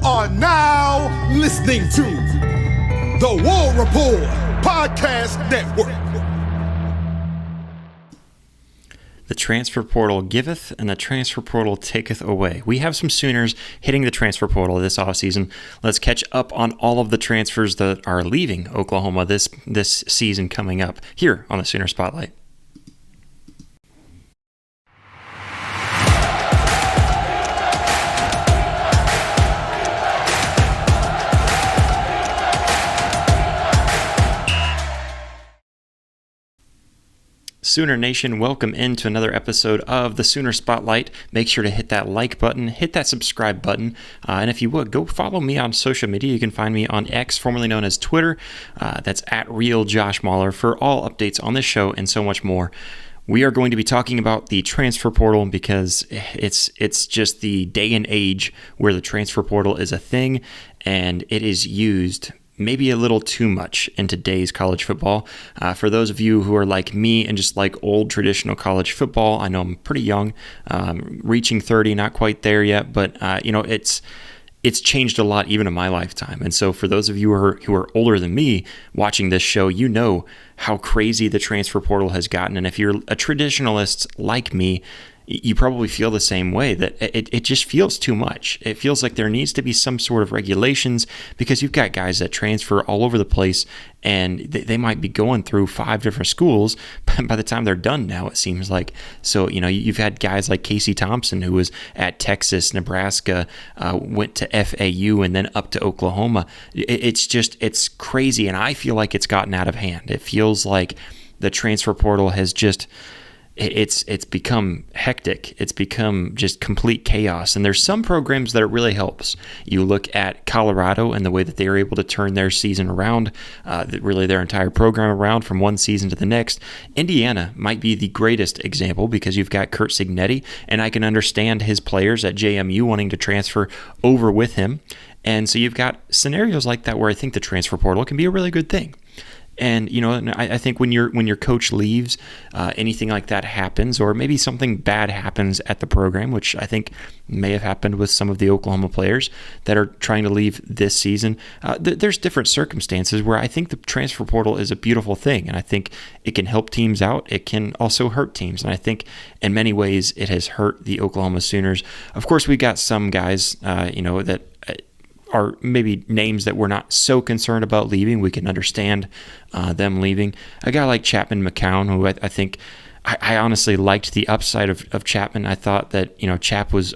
are now listening to the War Rapport Podcast Network. The transfer portal giveth and the transfer portal taketh away. We have some Sooners hitting the transfer portal this offseason. Let's catch up on all of the transfers that are leaving Oklahoma this season coming up here on the Sooner Spotlight. Sooner Nation, welcome into another episode of the Sooner Spotlight. Make sure to hit that like button, hit that subscribe button, and if you would, go follow me on social media. You can find me on X, formerly known as Twitter. That's at @RealJoshMahler for all updates on this show and so much more. We are going to be talking about the transfer portal because it's just the day and age where the transfer portal is a thing, and it is used maybe a little too much in today's college football. For those of you who are like me and just like old traditional college football, I know I'm pretty young, reaching 30, not quite there yet, but it's changed a lot even in my lifetime. And so for those of you who are older than me watching this show, you know how crazy the transfer portal has gotten. And if you're a traditionalist like me, you probably feel the same way, that it just feels too much. It feels like there needs to be some sort of regulations because you've got guys that transfer all over the place and they might be going through 5 different schools by the time they're done now, it seems like. So, you've had guys like Casey Thompson, who was at Texas, Nebraska, went to FAU and then up to Oklahoma. It's crazy, and I feel like it's gotten out of hand. It feels like the transfer portal has just... It's become hectic. It's become just complete chaos. And there's some programs that it really helps. You look at Colorado and the way that they are able to turn their season around, really their entire program around from one season to the next. Indiana might be the greatest example because you've got Curt Cignetti, and I can understand his players at JMU wanting to transfer over with him. And so you've got scenarios like that where I think the transfer portal can be a really good thing. And I think when your coach leaves, anything like that happens, or maybe something bad happens at the program, which I think may have happened with some of the Oklahoma players that are trying to leave this season. There's different circumstances where I think the transfer portal is a beautiful thing, and I think it can help teams out. It can also hurt teams, and I think in many ways it has hurt the Oklahoma Sooners. Of course, we got some guys, that are maybe names that we're not so concerned about leaving. We can understand them leaving. A guy like Chapman McCown, who I think I honestly liked the upside of Chapman. I thought that Chap was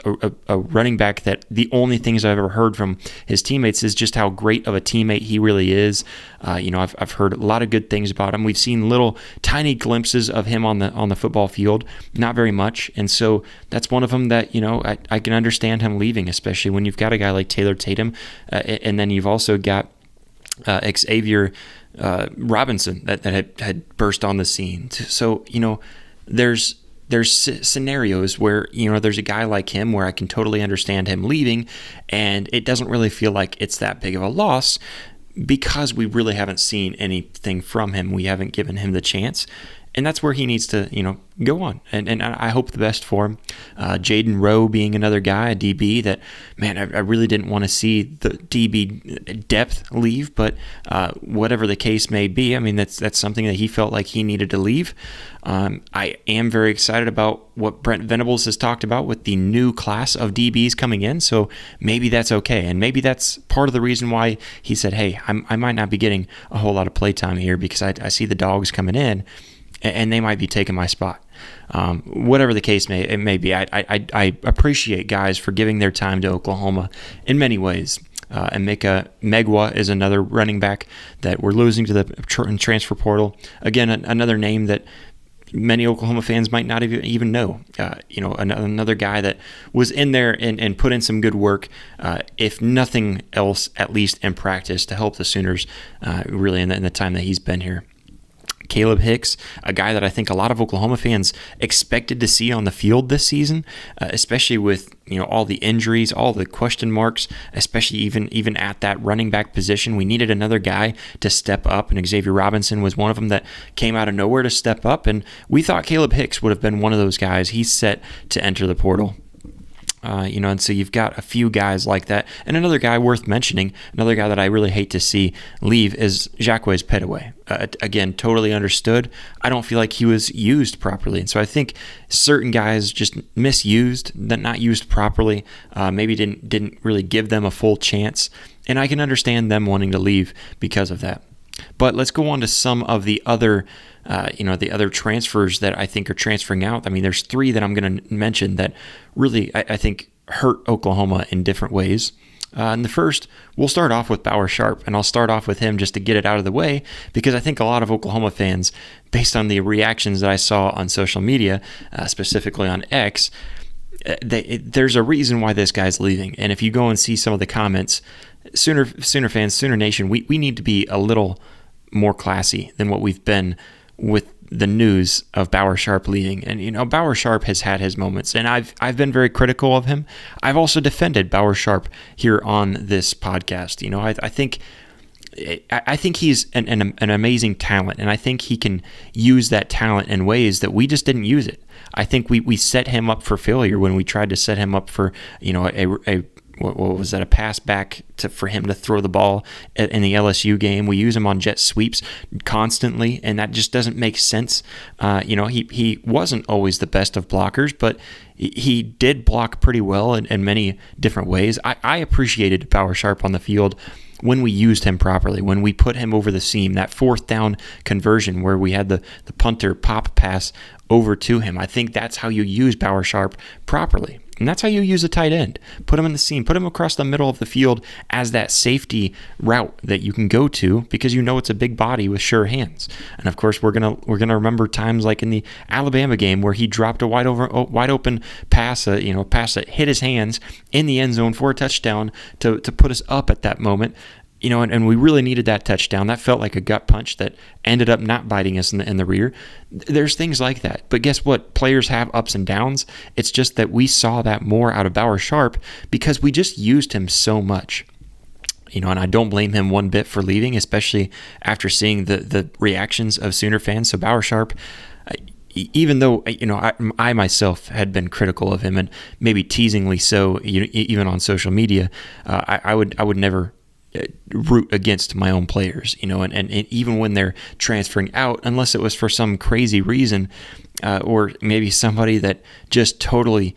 a running back that the only things I've ever heard from his teammates is just how great of a teammate he really is. I've heard a lot of good things about him. We've seen little tiny glimpses of him on the football field, not very much, and so that's one of them that I can understand him leaving, especially when you've got a guy like Taylor Tatum, and then you've also got Xavier Robinson that had burst on the scene. So there's scenarios where there's a guy like him where I can totally understand him leaving, and it doesn't really feel like it's that big of a loss because we really haven't seen anything from him. We haven't given him the chance. And that's where he needs to, go on. And I hope the best for him. Jaden Rowe being another guy, a DB that, man, I really didn't want to see the DB depth leave. But whatever the case may be, I mean, that's something that he felt like he needed to leave. I am very excited about what Brent Venables has talked about with the new class of DBs coming in. So maybe that's okay. And maybe that's part of the reason why he said, hey, I might not be getting a whole lot of playtime here because I see the dogs coming in, and they might be taking my spot. Whatever the case may be, I appreciate guys for giving their time to Oklahoma in many ways. Emeka Megwa is another running back that we're losing to the transfer portal. Again, another name that many Oklahoma fans might not even know. Another guy that was in there and put in some good work, if nothing else, at least in practice, to help the Sooners really in the time that he's been here. Caleb Hicks, a guy that I think a lot of Oklahoma fans expected to see on the field this season, especially with all the injuries, all the question marks, especially even at that running back position. We needed another guy to step up, and Xavier Robinson was one of them that came out of nowhere to step up, and we thought Caleb Hicks would have been one of those guys. He's set to enter the portal. And so you've got a few guys like that. And another guy worth mentioning, another guy that I really hate to see leave is Jacques Petaway. Again, totally understood. I don't feel like he was used properly. And so I think certain guys just misused, not used properly, maybe didn't really give them a full chance. And I can understand them wanting to leave because of that. But let's go on to some of the other the other transfers that I think are transferring out. I mean, there's 3 that I'm going to mention that really, I think, hurt Oklahoma in different ways. And the first, we'll start off with Bauer Sharp, and I'll start off with him just to get it out of the way, because I think a lot of Oklahoma fans, based on the reactions that I saw on social media, specifically on X, there's a reason why this guy's leaving. And if you go and see some of the comments, Sooner fans, Sooner Nation, we need to be a little more classy than what we've been with the news of Bauer Sharp leaving. And Bauer Sharp has had his moments, and I've been very critical of him. I've also defended Bauer Sharp here on this podcast. I think he's an amazing talent, and I think he can use that talent in ways that we just didn't use it. I think we set him up for failure when we tried to set him up for what was that, a pass back for him to throw the ball in the LSU game. We use him on jet sweeps constantly, and that just doesn't make sense. He wasn't always the best of blockers, but he did block pretty well in many different ways. I appreciated Bauer Sharp on the field when we used him properly, when we put him over the seam, that 4th down conversion where we had the punter pop pass over to him. I think that's how you use Bauer Sharp properly. And that's how you use a tight end. Put him in the seam, put him across the middle of the field as that safety route that you can go to, because it's a big body with sure hands. And of course, we're gonna remember times like in the Alabama game where he dropped a wide open pass, pass that hit his hands in the end zone for a touchdown to put us up at that moment. And we really needed that touchdown. That felt like a gut punch that ended up not biting us in the rear. There's things like that. But guess what? Players have ups and downs. It's just that we saw that more out of Bauer Sharp because we just used him so much. And I don't blame him one bit for leaving, especially after seeing the reactions of Sooner fans. So Bauer Sharp, even though I myself had been critical of him, and maybe teasingly so, even on social media, I would never root against my own players, and even when they're transferring out, unless it was for some crazy reason, or maybe somebody that just totally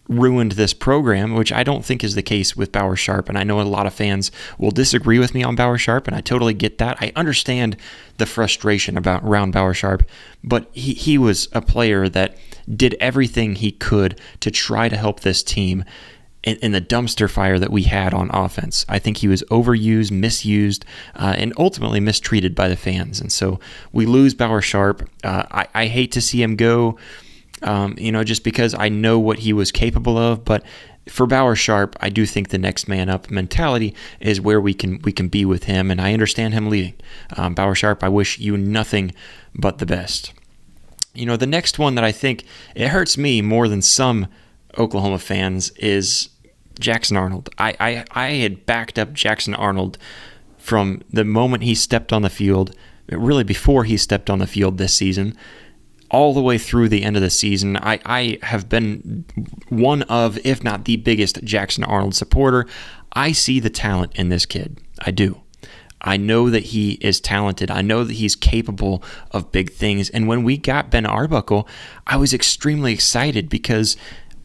ruined this program, which I don't think is the case with Bauer Sharp. And I know a lot of fans will disagree with me on Bauer Sharp, and I totally get that. I understand the frustration around Bauer Sharp, but he was a player that did everything he could to try to help this team in the dumpster fire that we had on offense. I think he was overused, misused, and ultimately mistreated by the fans. And so we lose Bauer Sharp. I hate to see him go, just because I know what he was capable of. But for Bauer Sharp, I do think the next man up mentality is where we can be with him, and I understand him leaving. Bauer Sharp, I wish you nothing but the best. The next one that I think it hurts me more than some Oklahoma fans is Jackson Arnold. I had backed up Jackson Arnold from the moment he stepped on the field, really before he stepped on the field this season, all the way through the end of the season. I have been one of, if not the biggest Jackson Arnold supporter. I see the talent in this kid. I do. I know that he is talented. I know that he's capable of big things. And when we got Ben Arbuckle, I was extremely excited because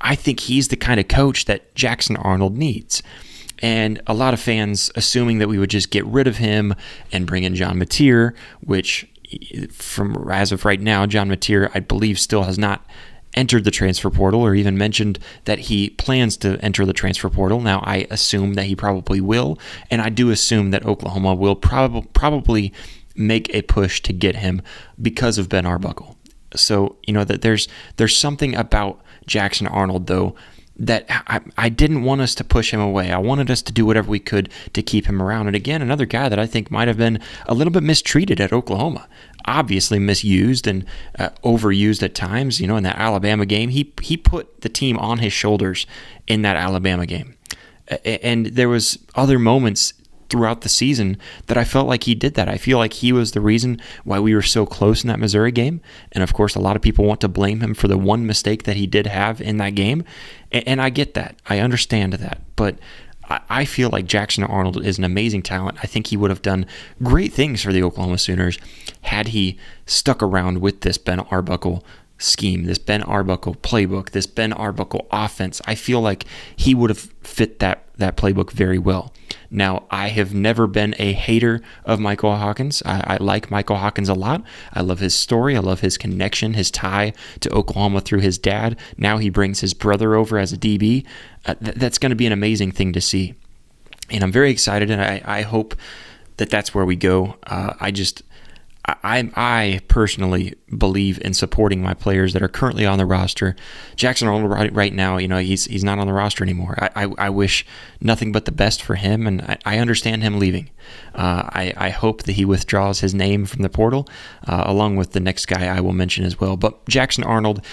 I think he's the kind of coach that Jackson Arnold needs. And a lot of fans assuming that we would just get rid of him and bring in John Mateer, which from as of right now, John Mateer, I believe, still has not entered the transfer portal or even mentioned that he plans to enter the transfer portal. Now, I assume that he probably will, and I do assume that Oklahoma will probably make a push to get him because of Ben Arbuckle. So, that there's something about Jackson Arnold, though, that I didn't want us to push him away. I wanted us to do whatever we could to keep him around. And again, another guy that I think might have been a little bit mistreated at Oklahoma. Obviously misused and overused at times. In that Alabama game, he put the team on his shoulders in that Alabama game. And there was other moments throughout the season that I felt like he did that. I feel like he was the reason why we were so close in that Missouri game. And of course, a lot of people want to blame him for the one mistake that he did have in that game. And I get that. I understand that. But I feel like Jackson Arnold is an amazing talent. I think he would have done great things for the Oklahoma Sooners had he stuck around with this Ben Arbuckle scheme, this Ben Arbuckle playbook, this Ben Arbuckle offense. I feel like he would have fit that playbook very well. Now, I have never been a hater of Michael Hawkins. I like Michael Hawkins a lot. I love his story. I love his connection, his tie to Oklahoma through his dad. Now he brings his brother over as a DB. That's going to be an amazing thing to see. And I'm very excited, and I hope that that's where we go. I personally believe in supporting my players that are currently on the roster. Jackson Arnold right now, he's not on the roster anymore. I wish nothing but the best for him, and I understand him leaving. I hope that he withdraws his name from the portal, along with the next guy I will mention as well. But Jackson Arnold,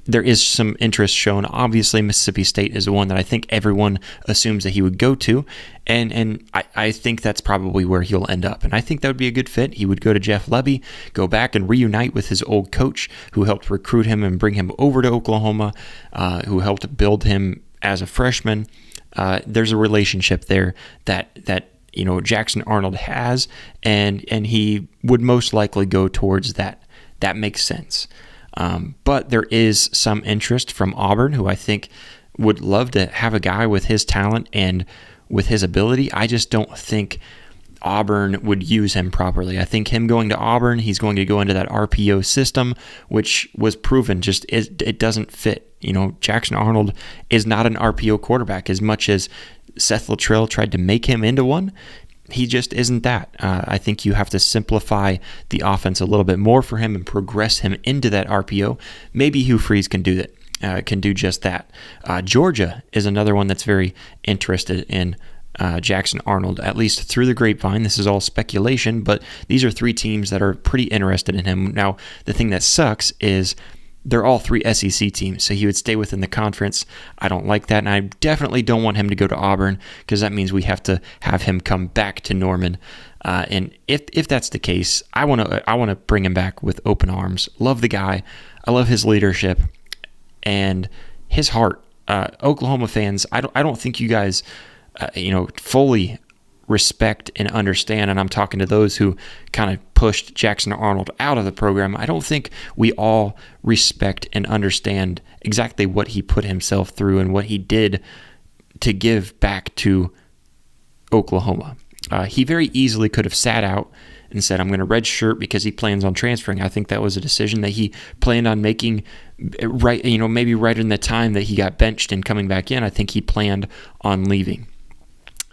there is some interest shown. Obviously, Mississippi State is the one that I think everyone assumes that he would go to, and I think that's probably where he'll end up. And I think that would be a good fit. He would go to Jeff Lebby, go back and reunite with his old coach who helped recruit him and bring him over to Oklahoma, who helped build him as a freshman. There's a relationship there that Jackson Arnold has, and he would most likely go towards that. That makes sense. But there is some interest from Auburn, who I think would love to have a guy with his talent and with his ability. I just don't think Auburn would use him properly. I think him going to Auburn, he's going to go into that RPO system, which was proven it doesn't fit. Jackson Arnold is not an RPO quarterback as much as Seth Littrell tried to make him into one. He just isn't that. I think you have to simplify the offense a little bit more for him and progress him into that RPO. Maybe Hugh Freeze can do that. Can do just that. Georgia is another one that's very interested in Jackson Arnold, at least through the grapevine. This is all speculation, but these are three teams that are pretty interested in him. Now, the thing that sucks is they're all three SEC teams, so he would stay within the conference. I don't like that, and I definitely don't want him to go to Auburn because that means we have to have him come back to Norman. And if that's the case, I want to bring him back with open arms. Love the guy. I love his leadership and his heart. Oklahoma fans, I don't think you guys fully respect and understand, and I'm talking to those who kind of pushed Jackson Arnold out of the program. I don't think we all respect and understand exactly what he put himself through and what he did to give back to Oklahoma. He very easily could have sat out and said, I'm going to redshirt because he plans on transferring. I think that was a decision that he planned on making maybe right in the time that he got benched and coming back in. I think he planned on leaving.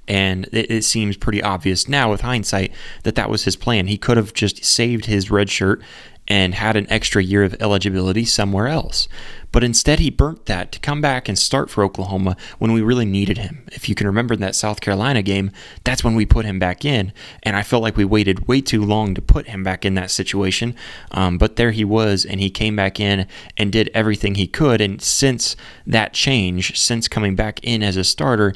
And it seems pretty obvious now with hindsight that was his plan. He could have just saved his red shirt and had an extra year of eligibility somewhere else. But instead he burnt that to come back and start for Oklahoma when we really needed him. If you can remember that South Carolina game, that's when we put him back in. And I felt like we waited way too long to put him back in that situation. But there he was, and he came back in and did everything he could. And since that change, since coming back in as a starter,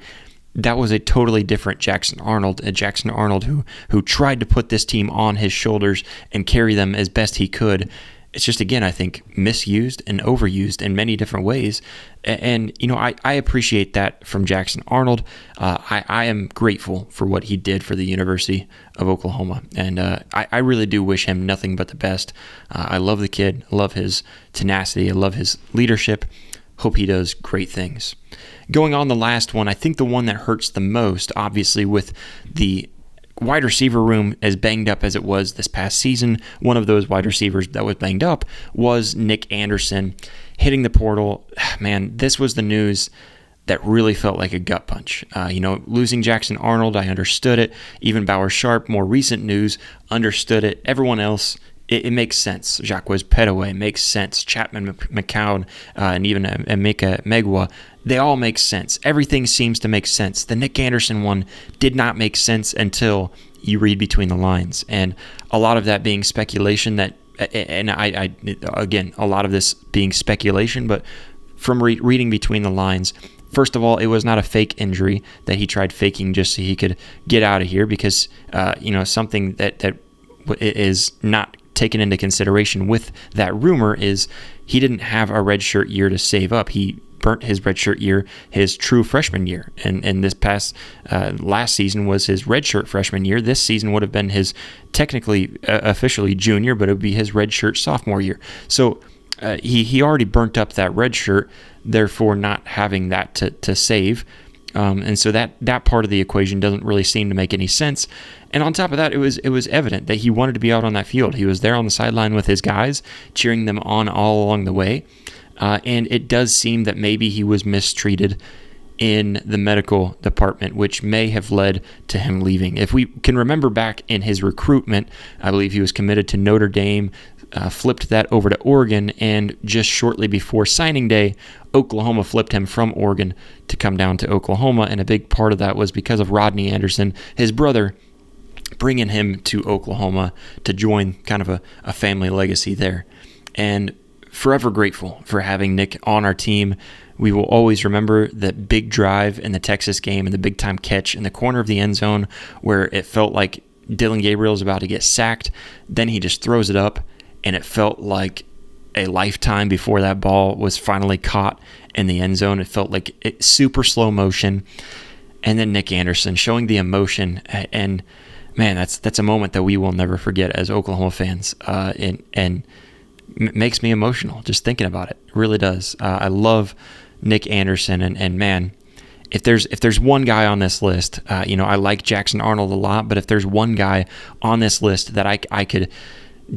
that was a totally different Jackson Arnold, a Jackson Arnold who tried to put this team on his shoulders and carry them as best he could. It's just, again, I think misused and overused in many different ways. And I appreciate that from Jackson Arnold. I am grateful for what he did for the University of Oklahoma. And I really do wish him nothing but the best. I love the kid. I love his tenacity. I love his leadership. Hope he does great things. Going on the last one, I think the one that hurts the most, obviously, with the wide receiver room as banged up as it was this past season, one of those wide receivers that was banged up was Nick Anderson hitting the portal. Man, this was the news that really felt like a gut punch. Losing Jackson Arnold, I understood it. Even Bauer Sharp, more recent news, understood it. Everyone else, it makes sense. Jacques Petaway makes sense. Chapman McCown and even Emeka Megwa, they all make sense. Everything seems to make sense. The Nick Anderson one did not make sense until you read between the lines. And a lot of that being speculation again, a lot of this being speculation, but from reading between the lines, First of all, it was not a fake injury that he tried faking just so he could get out of here, because something that is not taken into consideration with that rumor is he didn't have a redshirt year to save up. He burnt his redshirt year, his true freshman year, and this past last season was his redshirt freshman year. This season would have been his technically officially junior, but it would be his redshirt sophomore year. So he already burnt up that redshirt, therefore not having that to save. And so that part of the equation doesn't really seem to make any sense. And on top of that, it was evident that he wanted to be out on that field. He was there on the sideline with his guys, cheering them on all along the way. And it does seem that maybe he was mistreated in the medical department, which may have led to him leaving. If we can remember back in his recruitment, I believe he was committed to Notre Dame, flipped that over to Oregon, and just shortly before signing day, Oklahoma flipped him from Oregon to come down to Oklahoma, and a big part of that was because of Rodney Anderson, his brother, bringing him to Oklahoma to join kind of a family legacy there. And forever grateful for having Nick on our team. We will always remember that big drive in the Texas game and the big time catch in the corner of the end zone where it felt like Dylan Gabriel was about to get sacked. Then he just throws it up, and it felt like a lifetime before that ball was finally caught in the end zone. It felt like super slow motion. And then Nick Anderson showing the emotion, and man, that's a moment that we will never forget as Oklahoma fans, and makes me emotional just thinking about it. It really does. I love Nick Anderson, and man, if there's one guy on this list, I like Jackson Arnold a lot, but if there's one guy on this list that I could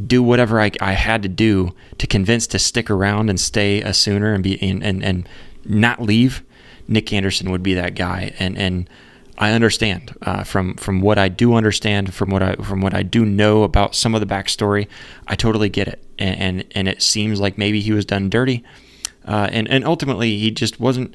do whatever I had to do to convince to stick around and stay a Sooner and be and not leave, Nick Anderson would be that guy. And I understand from what I do understand, from what I do know about some of the backstory, I totally get it. And it seems like maybe he was done dirty. And ultimately, he just wasn't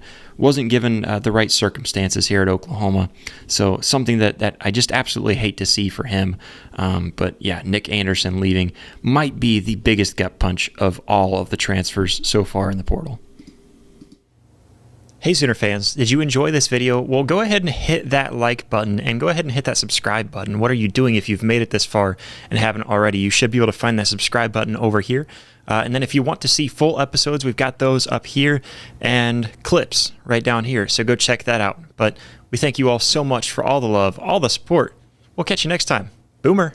given the right circumstances here at Oklahoma. So something that I just absolutely hate to see for him. But yeah, Nick Anderson leaving might be the biggest gut punch of all of the transfers so far in the portal. Hey Sooner fans, did you enjoy this video? Well, go ahead and hit that like button and go ahead and hit that subscribe button. What are you doing if you've made it this far and haven't already? You should be able to find that subscribe button over here. And then if you want to see full episodes, we've got those up here and clips right down here. So go check that out. But we thank you all so much for all the love, all the support. We'll catch you next time. Boomer.